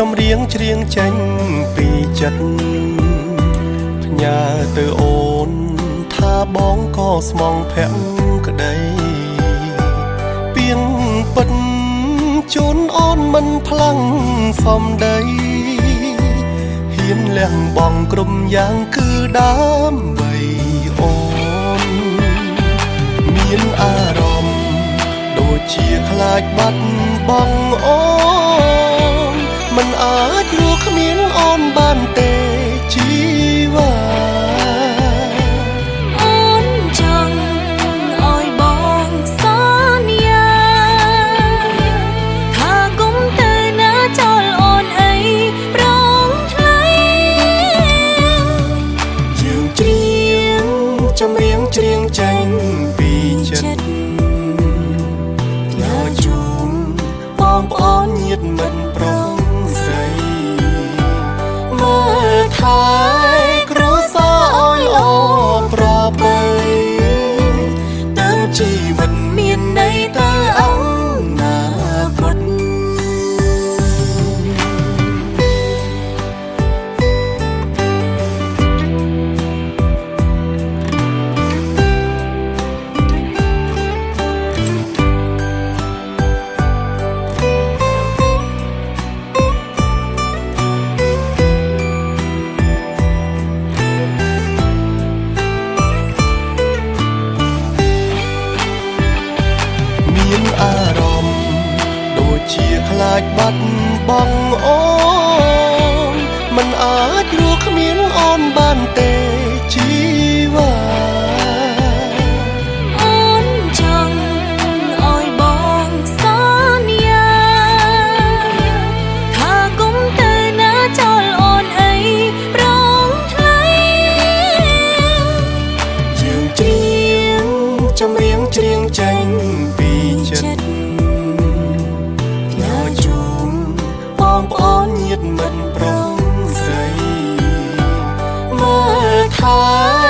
ចំរៀងច្រៀងចេញពីចិត្តផ្ញើទៅអូនថាបងក៏ស្មងភក្តីពីងពិតជូនអូនមិនផ្លាំងសំដីហ៊ានលះបង់គ្រប់យ៉ាងគឺដើម្បីអូនមានអារម្មណ៍ដូចជាខ្លាចបាត់បង់អូនមិនអាចរស់គ្មានអូនបានទេជីវ៉ាអូនចង់ឲ្យបងសន្យាថាគុំទៅណាចោលអូនអីប្រងថ្លៃយើងច្រៀងចម្រៀងច្រៀងចេញពីចិត្តយកជូនបងប្អូនញាតិមិត្តប្រុសស្រីមើលថែគ្រួសារឲ្យល្អប្របីទៅជីវិតមានន័យទៅអនាគតមានអារម្មណ៍ដូចជាខ្លាចបាត់បង់អូនមិនអាចរស់គ្មានអូនបានទេជីវ៉ាអូនចង់ឲ្យបងសន្យាថាគុំទៅណាចោលអូនអីប្រងថ្លៃយើងច្រៀងចម្រៀងច្រៀងចេញពីចិត្តយកជូនបងប្អូនញាតិមិត្តប្រុសស្រីមើលថែ